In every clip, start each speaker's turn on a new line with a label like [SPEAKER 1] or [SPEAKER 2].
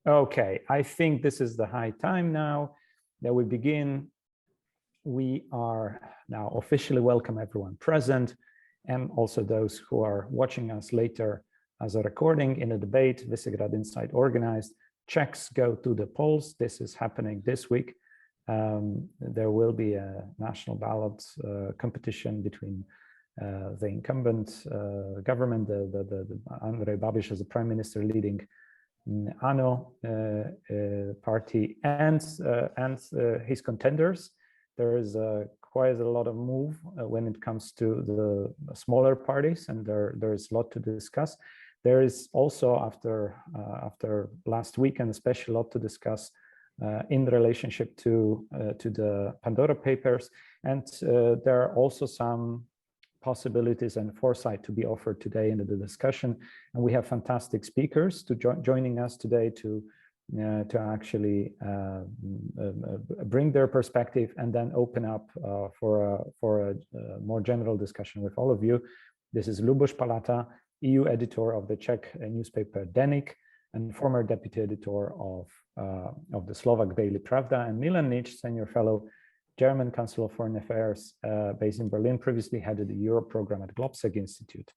[SPEAKER 1] Okay, I think this is the high time now that we begin. We are now officially welcome everyone present and also those who are watching us later as a recording in a debate Visegrad Insight organized. Czechs go to the polls. This is happening this week. There will be a national ballot competition between the incumbent government, the Andrej Babiš as a prime minister leading ANO party and his contenders. There is quite a lot of move when it comes to the smaller parties, and there is a lot to discuss. There is also after last weekend, especially a lot to discuss in relationship to the Pandora Papers, and there are also some possibilities and foresight to be offered today into the discussion. And we have fantastic speakers joining us today to actually bring their perspective and then open up for a more general discussion with all of you. This is Luboš Palata, EU editor of the Czech newspaper Denik and former deputy editor of the Slovak daily Pravda, and Milan, senior fellow, German Council of Foreign Affairs based in Berlin, previously headed the Europe program at Globsec Institute.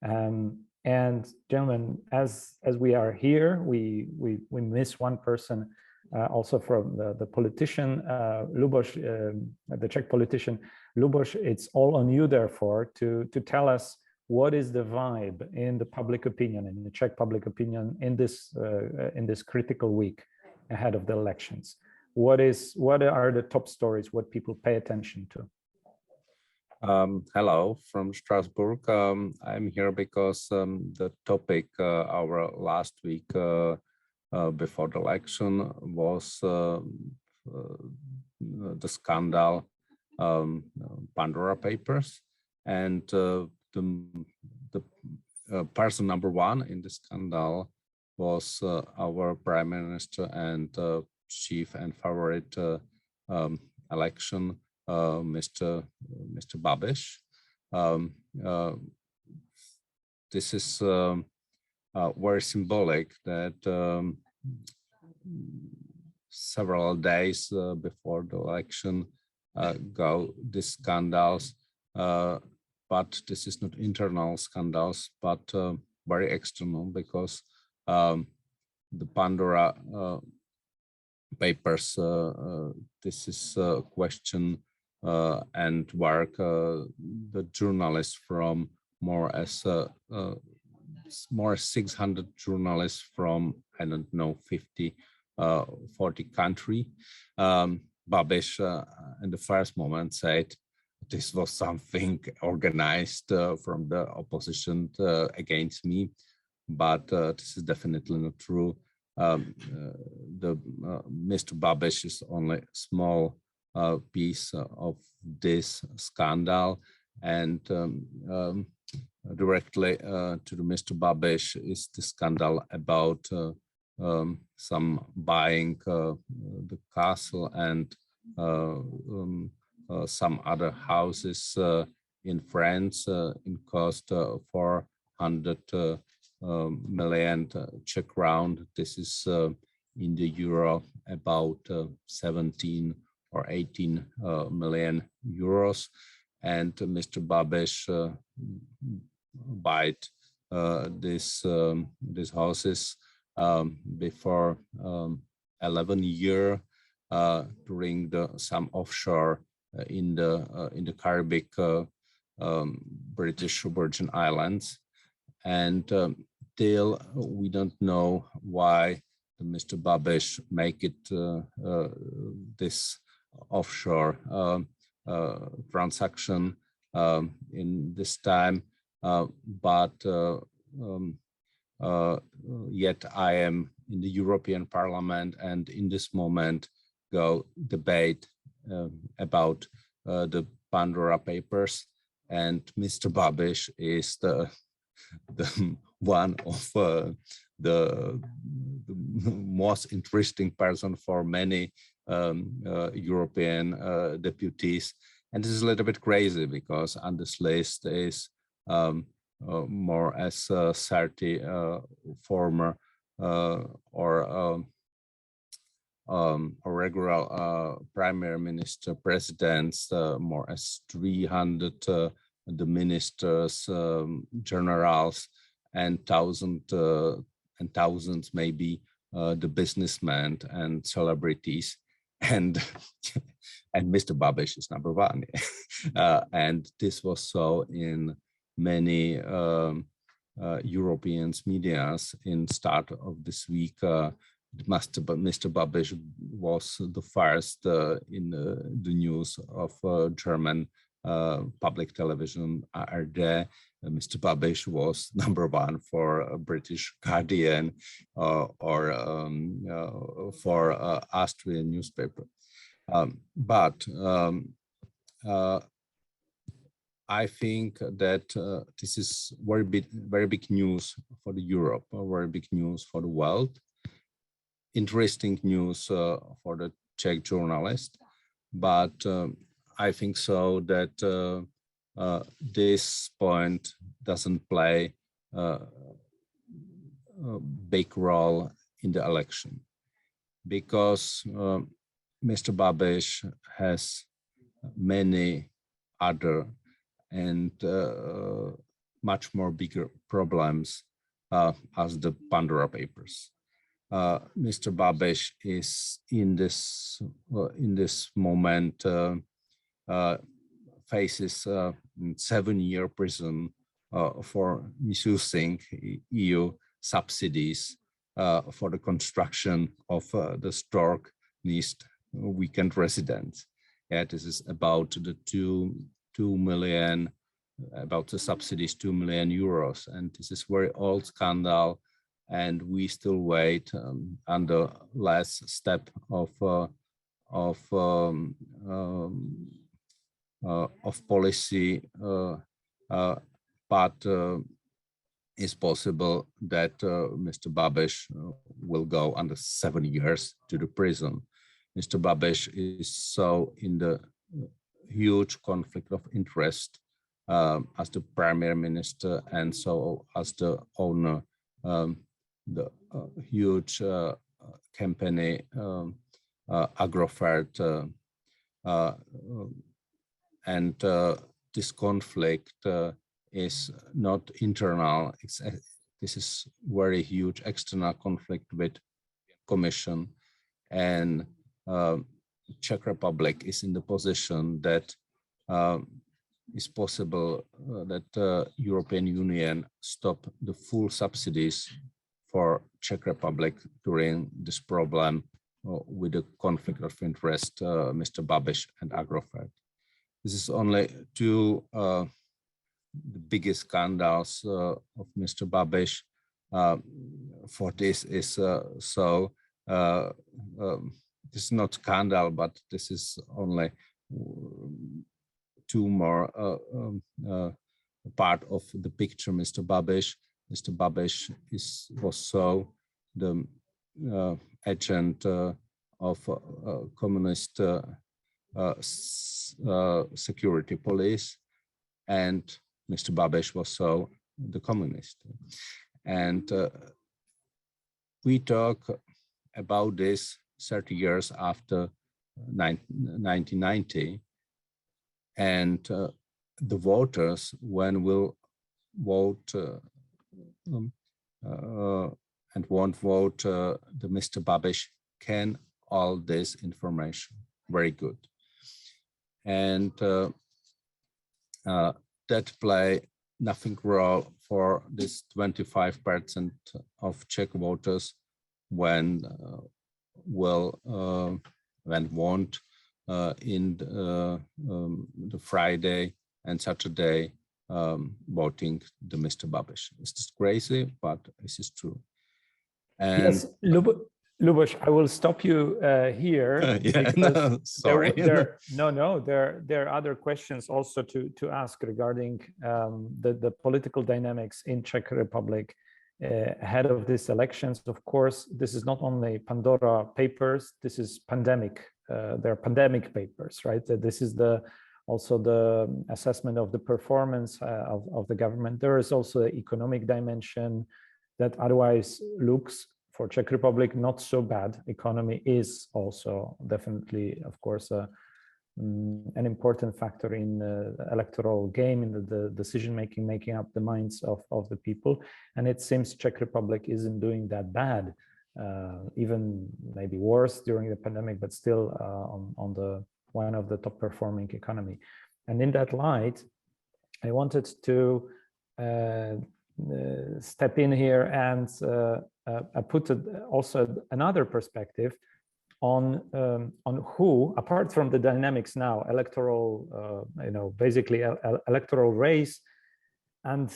[SPEAKER 1] And gentlemen, as we are here, we miss one person also from the politician, Luboš, the Czech politician. Luboš, it's all on you, therefore, to tell us what is the vibe in the public opinion, in the Czech public opinion in this critical week ahead of the elections. What are the top stories, what people pay attention to?
[SPEAKER 2] Hello from Strasbourg. I'm here because the topic our last week before the election was the scandal Pandora Papers, and the person number one in the scandal was our Prime Minister and chief and favorite election, Mr. Babiš. This is very symbolic that several days before the election go these scandals, but this is not internal scandals, but very external, because the Pandora Papers, this is a question and work the journalists from more as 600 journalists from, I don't know, 40 country. Babiš in the first moment said this was something organized from the opposition against me, but this is definitely not true. Mr. Babiš is only a small piece of this scandal, and directly to the Mr. Babiš is the scandal about some buying the castle and some other houses in France in cost 400 million Czech crown. This is in the euro about 17 or 18 million euros, and Mr. Babiš bought these houses before 11 years during some offshore in the Caribbean, British Virgin Islands, and till we don't know why Mr. Babiš make it this offshore transaction in this time, but yet I am in the European Parliament, and in this moment go debate about the Pandora Papers, and Mr. Babiš is the one of the most interesting person for many European deputies. And this is a little bit crazy because on this list is more as 30 former or regular prime minister, presidents, more as 300 the ministers, generals, and thousands maybe the businessmen and celebrities, and and Mr. Babiš is number one. And this was so in many European medias in start of this week. Mr. Babiš was the first in the news of German public television ARD. Mr. Babiš was number one for a British Guardian or for Austrian newspaper. But I think that this is very big news for the Europe, very big news for the world. Interesting news for the Czech journalist, but I think so that this point doesn't play a big role in the election, because Mr. Babiš has many other and much more bigger problems as the Pandora Papers. Mr. Babiš is in this moment faces 7-year prison for misusing EU subsidies for the construction of the Stork East weekend residence. Yeah, this is about the 2 million, about the subsidies, 2 million euros, and this is very old scandal. And we still wait on the last step of policy, but it's possible that Mr. Babiš will go under 7 years to the prison. Mr. Babiš is so in the huge conflict of interest as the prime minister and so as the owner. The huge company Agrofert, and this conflict is not internal. This is very huge external conflict with Commission, and Czech Republic is in the position that it's possible that European Union stop the full subsidies for Czech Republic during this problem with the conflict of interest, Mr. Babiš and Agrofert. This is only two the biggest scandals of Mr. Babiš. For this is this is not scandal, but this is only two more part of the picture. Mr. Babiš was so the agent of communist security police, and Mr. Babiš was so the communist. And we talk about this 30 years after 1990, and the voters, when will vote and won't vote the Mr. Babiš, can all this information very good, and that play nothing role for this 25% of Czech voters when won't in the Friday and Saturday voting the Mr. Babiš. This is crazy, but this is true. And
[SPEAKER 1] yes, Luboš, I will stop you here.
[SPEAKER 2] Yeah, no, sorry.
[SPEAKER 1] There are other questions also to ask regarding the political dynamics in Czech Republic ahead of these elections. Of course, this is not only Pandora Papers, this is pandemic. They're pandemic papers, right? This is also the assessment of the performance of the government. There is also an economic dimension that otherwise looks for Czech Republic, not so bad. Economy is also definitely, of course, an important factor in the electoral game, in the decision making, making up the minds of the people. And it seems Czech Republic isn't doing that bad, even maybe worse during the pandemic, but still on the one of the top performing economy. And in that light, I wanted to step in here and put also another perspective on who, apart from the dynamics now, electoral, basically electoral race and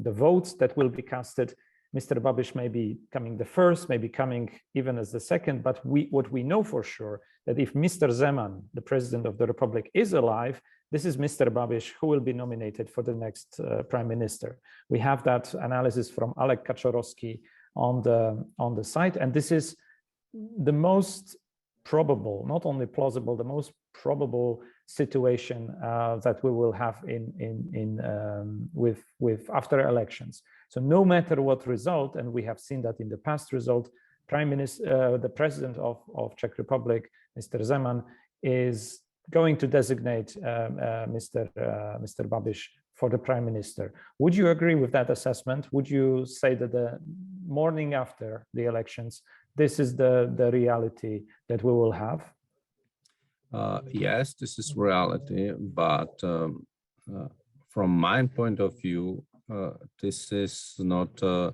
[SPEAKER 1] the votes that will be casted. Mr. Babiš may be coming the first, maybe coming even as the second, but what we know for sure, that if Mr. Zeman, the president of the Republic, is alive, this is Mr. Babiš who will be nominated for the next prime minister. We have that analysis from Alek Kaczorowski on the site, and this is the most probable, not only plausible, the most probable situation that we will have with after elections. So no matter what result, and we have seen that in the past result, the president of Czech Republic, Mr. Zeman, is going to designate Mr. Babiš for the prime minister. Would you agree with that assessment? Would you say that the morning after the elections, this is the reality that we will have?
[SPEAKER 2] Yes, this is reality, but from my point of view, this is not the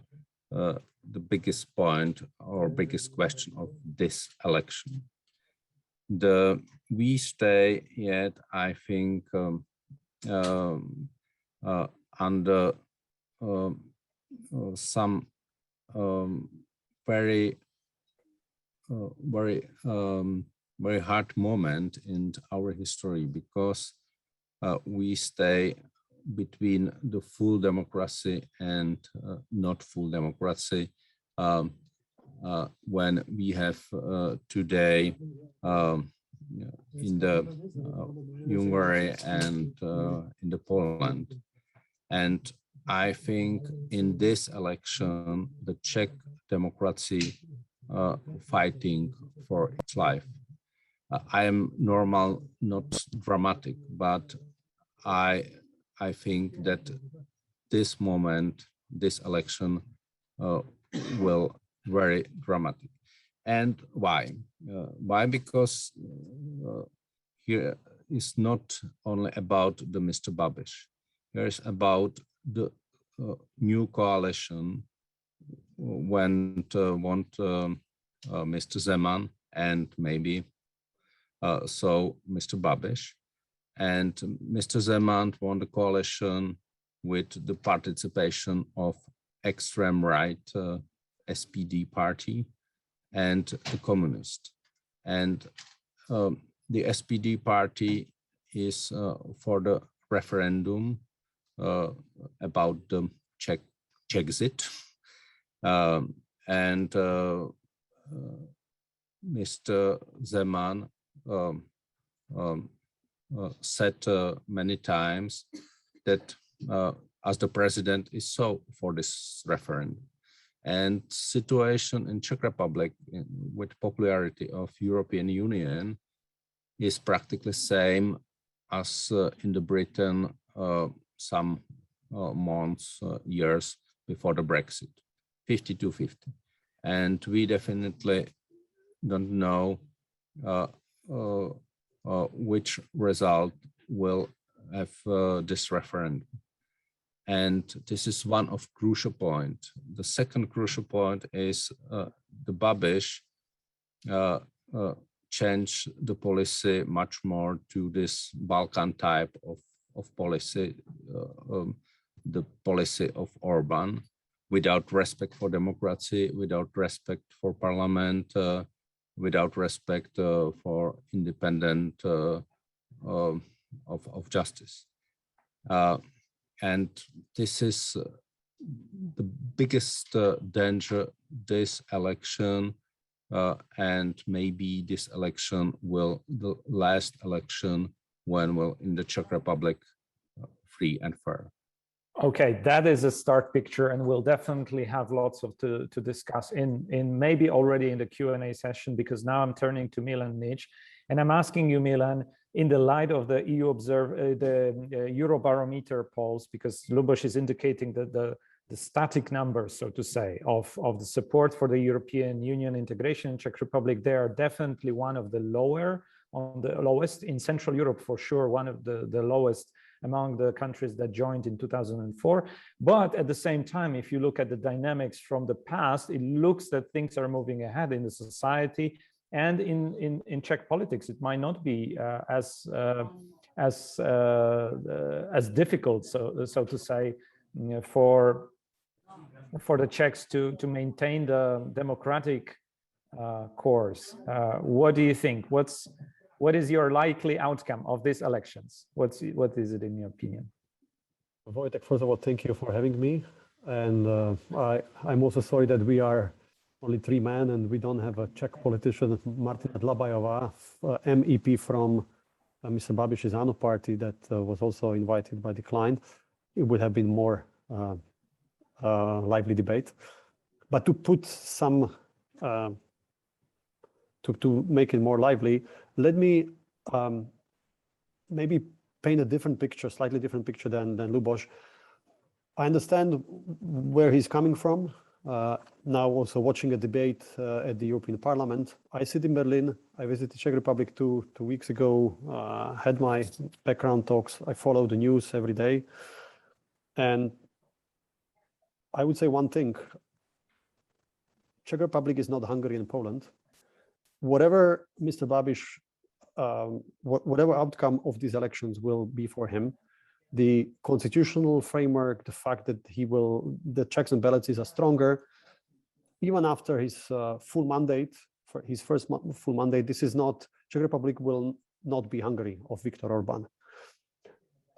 [SPEAKER 2] biggest point or biggest question of this election. We stay yet, I think, under some very hard moment in our history, because we stay between the full democracy and not full democracy. When we have today in the Hungary and in the Poland. And I think in this election, the Czech democracy fighting for its life. I am normal, not dramatic, but I think that this moment, this election will very dramatic. And why? Why? Because here is not only about the Mr. Babiš. Here is about the new coalition when want Mr. Zeman and maybe so Mr. Babiš. And Mr. Zeman won the coalition with the participation of extreme right SPD party and the communist. And the SPD party is for the referendum about the Czechs. And Mr. Zeman said many times that as the president is so for this referendum. And situation in Czech Republic with popularity of European Union is practically same as in the Britain some months, years before the Brexit, 50-50. And we definitely don't know which result will have this referendum. And this is one of crucial point. The second crucial point is the Babiš changed the policy much more to this Balkan type of policy, the policy of Orban, without respect for democracy, without respect for parliament, without respect for independent of justice. And this is the biggest danger this election, and maybe this election will the last election when will in the Czech Republic free and fair.
[SPEAKER 1] Okay, that is a start picture, and we'll definitely have lots of to discuss in maybe already in the Q&A session, because now I'm turning to Milan Nič, and I'm asking you, Milan, in the light of the Eurobarometer polls, because Luboš is indicating that the static numbers, so to say, of the support for the European Union integration in Czech Republic, they are definitely one of the lowest in Central Europe, for sure, one of the lowest among the countries that joined in 2004. But at the same time, if you look at the dynamics from the past, it looks that things are moving ahead in the society and in Czech politics. It might not be as difficult, so to say, for the Czechs to maintain the democratic course. What do you think? What is your likely outcome of these elections? What is it in your opinion?
[SPEAKER 3] Wojtek, first of all, thank you for having me. And I'm also sorry that we are only 3 men and we don't have a Czech politician, Martina Dlabajová, MEP from Mr. Babiš's ANO party, that was also invited but declined. It would have been more lively debate. But to put some, to make it more lively, let me maybe paint a different picture, slightly different picture than Luboš. I understand where he's coming from. Now also watching a debate at the European Parliament. I sit in Berlin. I visited Czech Republic two weeks ago, had my background talks. I follow the news every day. And I would say one thing. Czech Republic is not Hungary and Poland. Whatever Mr. Babiš, whatever outcome of these elections will be for him, the constitutional framework, the fact that the checks and balances are stronger, even after his full mandate, for his first full mandate, Czech Republic will not be Hungary of Viktor Orban.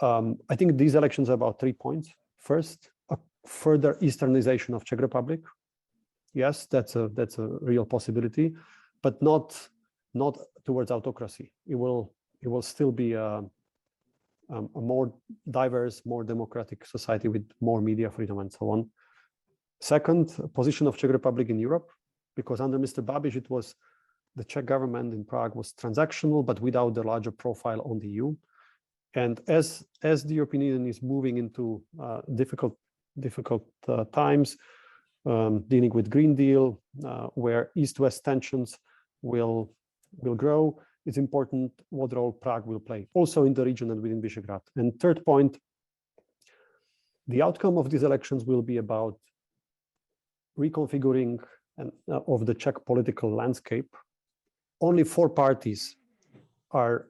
[SPEAKER 3] I think these elections are about 3 points. First, a further Easternization of Czech Republic. Yes, that's a real possibility, but not towards autocracy. It will still be a more diverse, more democratic society with more media freedom and so on. Second, position of Czech Republic in Europe, because under Mr. Babiš, the Czech government in Prague was transactional, but without the larger profile on the EU. And as the European Union is moving into difficult times, dealing with Green Deal, where East-West tensions will grow, it's important what role Prague will play, also in the region and within Visegrad. And third point, the outcome of these elections will be about reconfiguring of the Czech political landscape. Only 4 parties will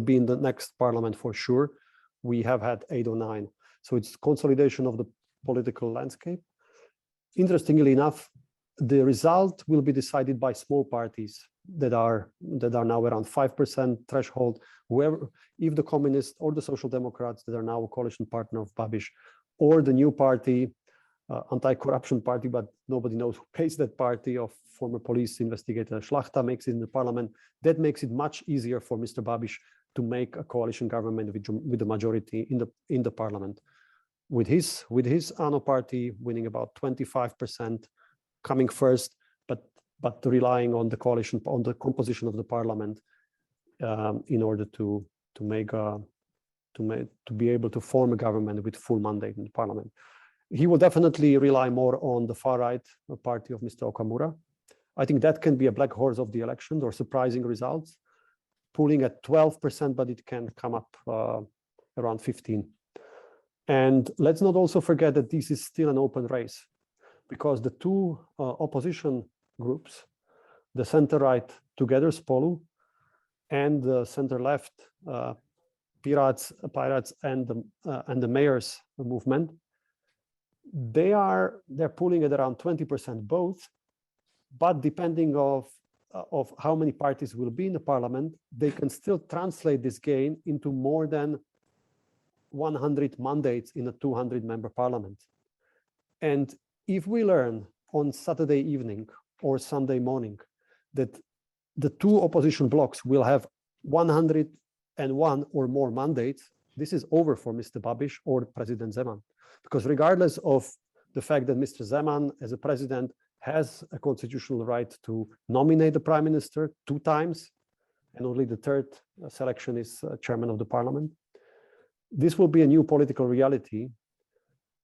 [SPEAKER 3] be in the next parliament for sure. We have had 8 or 9. So it's consolidation of the political landscape. Interestingly enough, the result will be decided by small parties that are now around 5% threshold. If the communists or the social democrats that are now a coalition partner of Babiš, or the new party, anti-corruption party, but nobody knows who pays that party, of former police investigator Šlachta, makes it in the parliament. That makes it much easier for Mr. Babiš to make a coalition government with the majority in the parliament. With his ANO party winning about 25%, coming first, but relying on the coalition, on the composition of the parliament, in order to be able to form a government with full mandate in the parliament. He will definitely rely more on the far right party of Mr. Okamura. I think that can be a black horse of the elections or surprising results, pulling at 12%, but it can come up around 15%. And let's not also forget that this is still an open race, because the 2 opposition groups, the center-right Together Spolu and the center-left Pirates and the Mayors movement, they're pulling at around 20% both, but depending of how many parties will be in the parliament, they can still translate this gain into more than 100 mandates in a 200-member parliament. And if we learn on Saturday evening or Sunday morning that the 2 opposition blocs will have 101 or more mandates, this is over for Mr. Babiš or President Zeman, because regardless of the fact that Mr. Zeman, as a president, has a constitutional right to nominate the prime minister 2 times, and only the 3rd selection is chairman of the parliament. This will be a new political reality.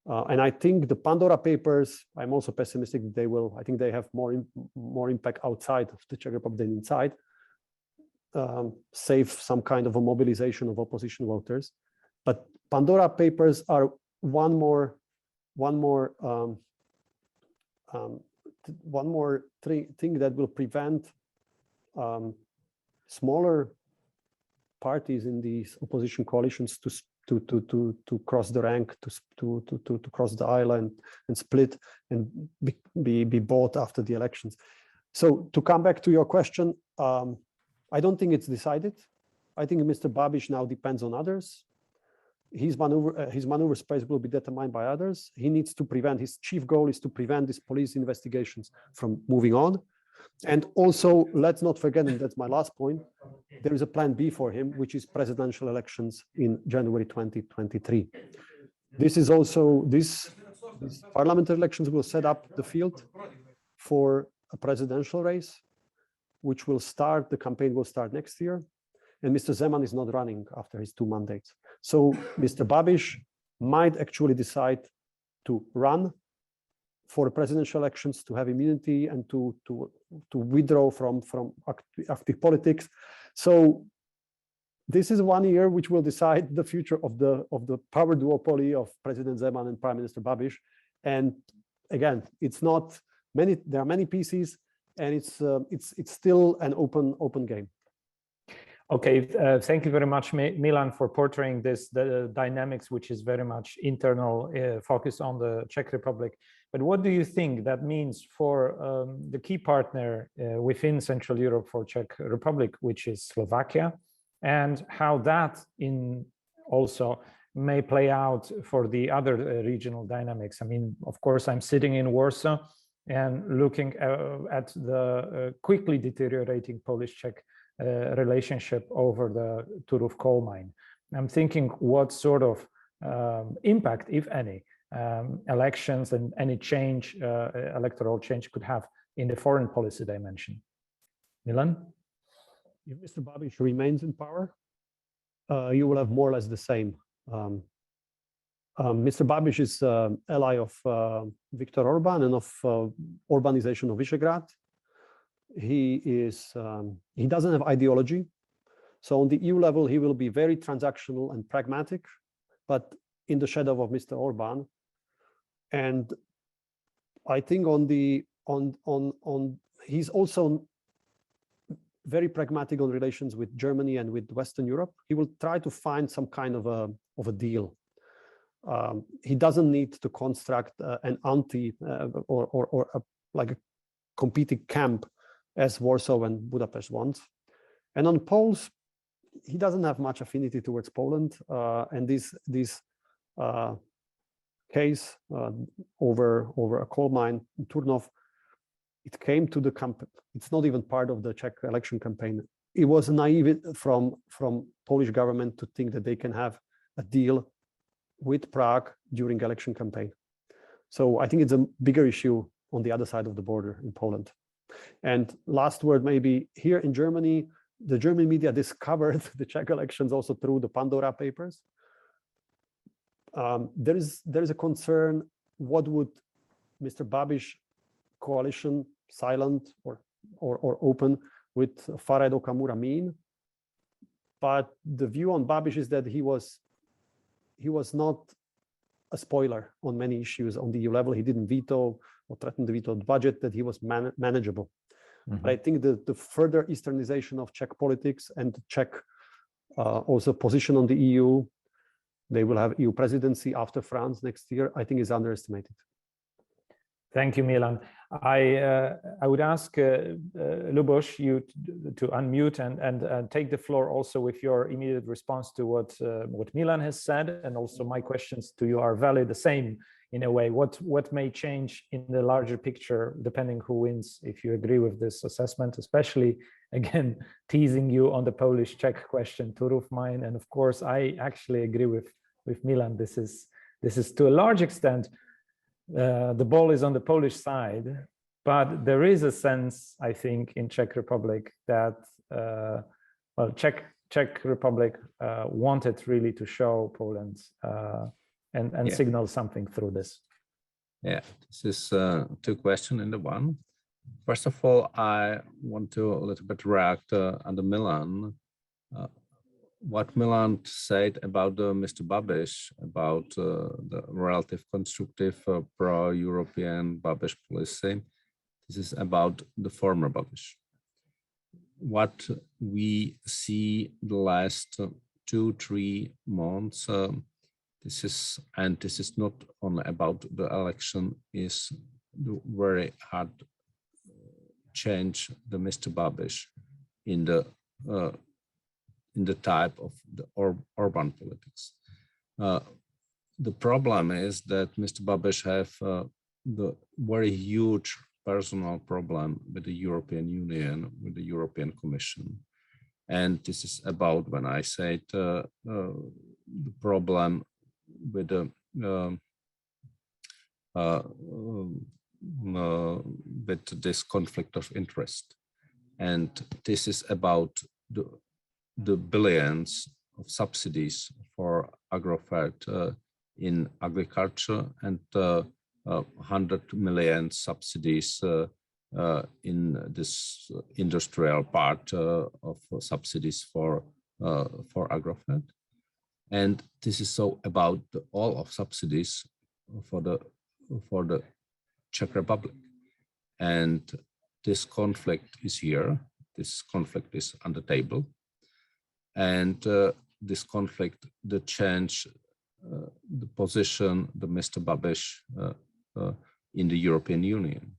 [SPEAKER 3] And I think the Pandora Papers, I'm also pessimistic that they will, I think they have more impact outside of the Czech Republic than inside, save some kind of a mobilization of opposition voters. But Pandora Papers are one more thing that will prevent smaller parties in these opposition coalitions to cross the rank, to cross the aisle and split and be bought after the elections. So to come back to your question, I don't think it's decided. I think Mr. Babiš now depends on others. His maneuver space will be determined by others. He needs to prevent, his chief goal is to prevent these police investigations from moving on. And also, let's not forget, and that's my last point, there is a plan B for him, which is presidential elections in January 2023. This is also, these parliamentary elections will set up the field for a presidential race, which will start, the campaign will start next year. And Mr. Zeman is not running after his 2 mandates. So Mr. Babiš might actually decide to run for presidential elections, to have immunity and to withdraw from active politics. So this is 1 year which will decide the future of the power duopoly of President Zeman and Prime Minister Babiš. And again, it's not many, there are many pieces, and it's still an open game.
[SPEAKER 1] Okay, thank you very much, Milan, for portraying the dynamics, which is very much internal, focused on the Czech Republic. But what do you think that means for the key partner within Central Europe for Czech Republic, which is Slovakia, and how that also may play out for the other regional dynamics? I mean, of course, I'm sitting in Warsaw and looking at the quickly deteriorating Polish-Czech relationship over the Turów coal mine. I'm thinking what sort of impact, if any, elections and any change, electoral change could have in the foreign policy dimension. Milan?
[SPEAKER 3] If Mr. Babiš remains in power, you will have more or less the same. Mr. Babiš is an ally of Viktor Orbán and of Orbanization of Visegrad. He doesn't have ideology. So on the EU level, he will be very transactional and pragmatic, but in the shadow of Mr. Orbán. And I think he's also very pragmatic on relations with Germany and with Western Europe. He will try to find some kind of a deal. He doesn't need to construct an like a competing camp as Warsaw and Budapest want. And on Poles, he doesn't have much affinity towards Poland. And this case over a coal mine in Turnov, it came to the campaign. It's not even part of the Czech election campaign. It was naive from Polish government to think that they can have a deal with Prague during election campaign. So I think it's a bigger issue on the other side of the border in Poland. And last word, maybe here in Germany, the German media discovered the Czech elections also through the Pandora Papers. There is a concern, what would Mr. Babiš coalition, silent or open, with Farid Okamura mean? But the view on Babiš is that he was not a spoiler on many issues on the EU level. He didn't veto or threaten to veto the budget, that he was manageable. Mm-hmm. But I think the further Easternization of Czech politics and the Czech also position on the EU, they will have EU presidency after France next year, I think is underestimated.
[SPEAKER 1] Thank you, Milan. I would ask Luboš, you to unmute and take the floor also with your immediate response to what Milan has said, and also my questions to you are valid, the same in a way. What may change in the larger picture depending who wins, if you agree with this assessment, especially again, teasing you on the Polish-Czech question, Turów mine. And of course, I actually agree with Milan. This is to a large extent, the ball is on the Polish side, but there is a sense, I think, in Czech Republic that, well, Czech Republic wanted really to show Poland and signal something through this.
[SPEAKER 2] Yeah, this is two questions in the one. First of all, I want to a little bit react on the Milan. What Milan said about Mr. Babiš, about the relative constructive pro-European Babiš policy. This is about the former Babiš. What we see the last 2-3 months, this is not only about the election, is the very hard change the Mr. Babiš in the type of the urban politics. The problem is that Mr. Babiš have the very huge personal problem with the European Union, with the European Commission. And this is about, when I said the problem with the with this conflict of interest. And this is about the billions of subsidies for agrofert in agriculture and 100 million subsidies in this industrial part of subsidies for agrofert. And this is so about all of subsidies for the Czech Republic. And this conflict is here. This conflict is on the table. And this conflict, the change, the position, the Mr. Babiš in the European Union.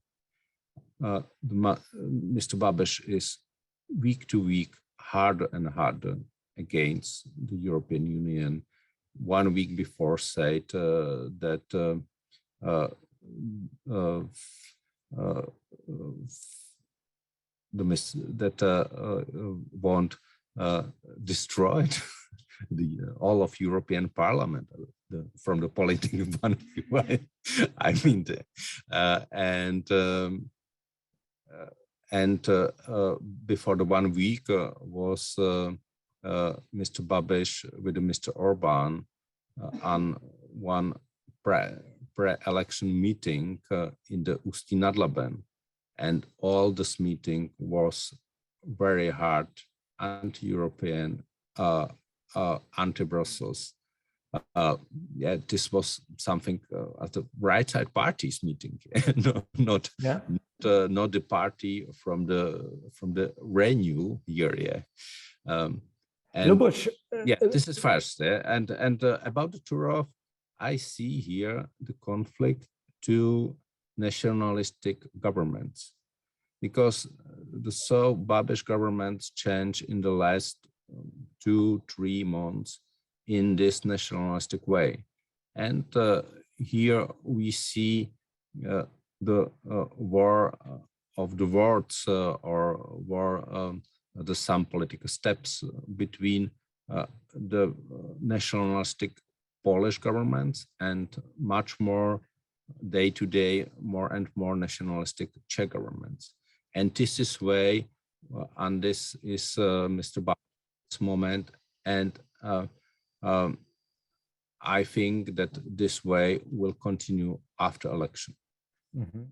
[SPEAKER 2] Mr. Babiš is week to week harder and harder against the European Union. 1 week before said that won't destroy all of European Parliament from the political point of view. I mean, before the 1 week was Mr. Babiš with Mr. Orbán on one pre-election meeting in the Ústí nad Labem, and all this meeting was very hard, anti-European, anti-Brussels. This was something at the right side parties meeting, not the party from the Renew here. And
[SPEAKER 1] Luboš,
[SPEAKER 2] this is first. And about the Turów, I see here the conflict to nationalistic governments, because the Babiš governments change in the last 2-3 months in this nationalistic way. And here we see the war of the words or war the some political steps between the nationalistic Polish governments and much more day-to-day, more and more nationalistic Czech governments. And this is way, and this is Mr. Babiš's moment. And I think that this way will continue after election.
[SPEAKER 1] Mm-hmm.